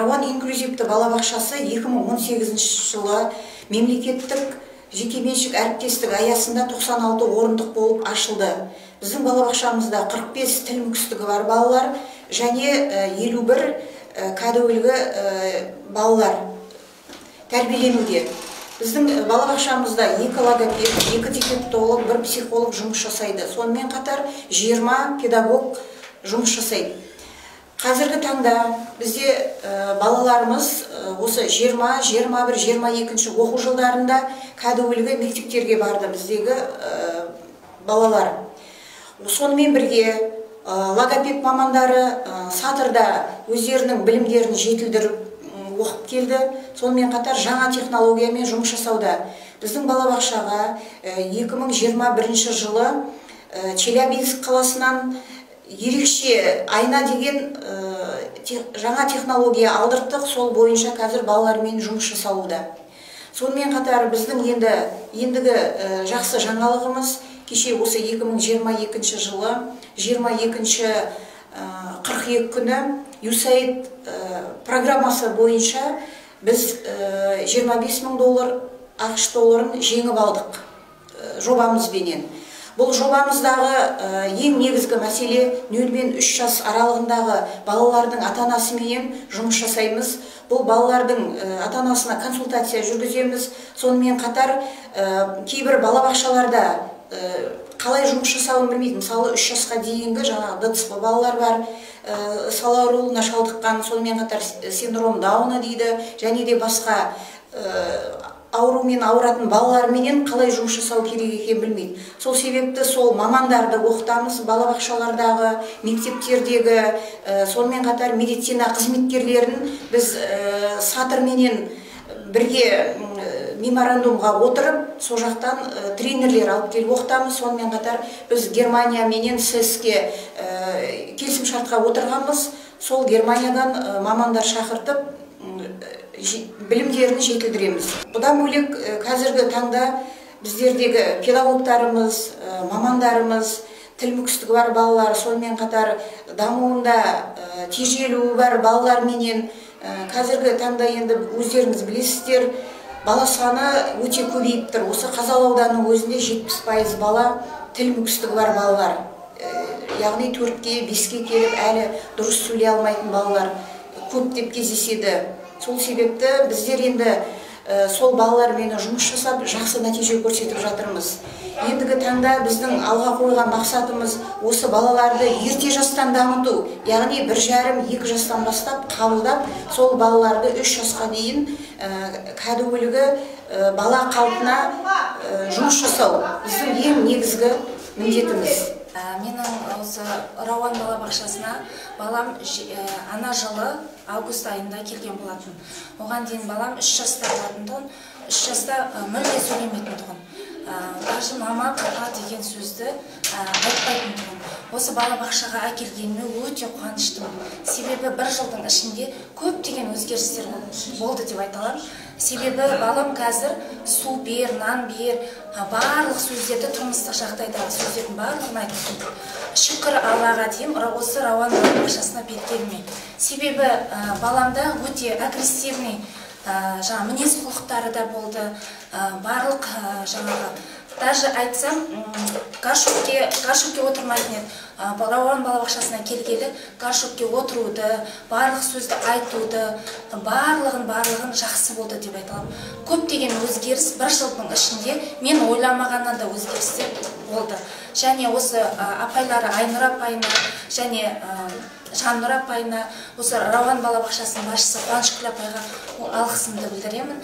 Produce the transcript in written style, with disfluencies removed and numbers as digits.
Рауан инклюзивті балабақшасы 2018 жылы мемлекеттік жекеменшік әріптестік аясында 96 орындық болып ашылды. Біздің балабақшамызда 45 тіл мүкістігі бар балалар және 51 кәдуілгі балалар тәрбиеленуде. Біздің балабақшамызда 2 логопед, 2 дефектолог, 1 психолог жұмыс жасайды. Сонымен қатар 20 педагог жұмыс жасайды. Қазіргі таңда бізде балаларымыз осы 20, 21, 22 оқу жылдарында кәдуілгі мектептерге барды біздегі балалар. Сонымен бірге логопед мамандары сатырда өздерінің білімдерін жетілдіріп оқып келді. Сонымен қатар жаңа технологиямен жұмыс жасауда. Біздің балабақшаға 2021 жылы Челябинск қаласынан ерекше айна деген жаңа технология алдырттық, сол бойынша қазір балалармен жұмыс жасалуда. Сонымен қатар біздің ендігі жақсы жаңалығымыз кеше осы 2022 жылы 22 қыркүйек күні USAID программасы бойынша біз $25.000 ақш долларын жеңіп алдық жобамызбенен. Бұл жобамыздағы ең негізгі мәселе 0 мен 3 жас аралығындағы балалардың ата-анасымен жұмыс жасаймыз. Бұл балалардың ата-анасына консультация жүргіземіз. Сонымен қатар кейбір балабақшаларда қалай жұмыс жасауын білмейді. Мысалы 3 жасқа дейінгі жаңағы ДЦП балалар бар, сал ауруына шалдыққан, сонымен қатар синдром Дауна дейді, және де басқа аурумен ауыратын балаларменен қалай жұмыс жасау керек екенін білмейді. Сол себепті сол мамандарды оқытамыз, балабақшалардағы, мектептердегі, сонымен қатар медицина қызметкерлерін біз сатырменен бірге меморандумға отырып, сол жақтан тренерлер алып келіп оқытамыз. Сонымен қатар біз Германия менен СЭСке келісімшартқа отырғанбыз. Сол Германиядан мамандар шақыртып білімдерін жетілдіреміз. Бұдан бөлек қазіргі таңда біздердегі педагогтарымыз, мамандарымыз, тіл мүкістігі бар балалар, сонымен қатар дамуында тежелуі бар балаларменен қазіргі таңда енді өздеріңіз білесіздер, бала саны өте көбейіп тұр. Осы Қазалы ауданының өзінде 70% бала тіл мүкістігі бар балалар. Яғни 4-ке, 5-ке келіп әлі дұрыс сөйлей алмайтын балалар көп деп кездеседі. Сол себепті біздер енді сол балалармен жұмыс жасап, жақсы нәтиже көрсетіп жатырмыз. Ендігі таңда біздің алға қойған мақсатымыз осы балаларды ерте жастан дамыту, яғни 1,5-2 жастан бастап қабылдап, сол балаларды 3 жасқа дейін кәдуілгі бала қалпына жұмыс жасау. Біздің ең негізгі міндетіміз. Менің осы Рауан балабақшасына балам ана жылы август айында келген болатын. Оған дейін балам 3 жаста болатын, 3 жаста мүлде сөйлемейтін тұғын. Даже мама, папа деген сөзді айтпайтын тұғын. Осы балабақшаға әкелгеніме өте қуаныштымын. Себебі 1 жылдың ішінде көптеген өзгерістер болды деп айта аламын. Себебі балам қазір су бер, нан бер, барлық сөздерді тұрмыстық жағдайдағы сөздердің барлығын айтып. Шүкір Аллаға деймін, осы Рауан балабақшасына берілгеніме. Себебі баламда өте агрессивный мінез құлықтары да болды. Барлық даже айтсам гаршокке отырмайтын еді. Рауан балабақшасына келгелі гаршокке отыруды, барлық сөзді айтуды, барлығын жақсы болды деп айталам. Көптеген өзгеріс 1 жылдың ішінде мен ойламағаннан да өзгерістер болды. Және осы апайлары Айнұр апайына және Жаннұр апайына, осы Рауан балабақшасының басшысы Қуанышкүл апайға алғысымды білдіремін.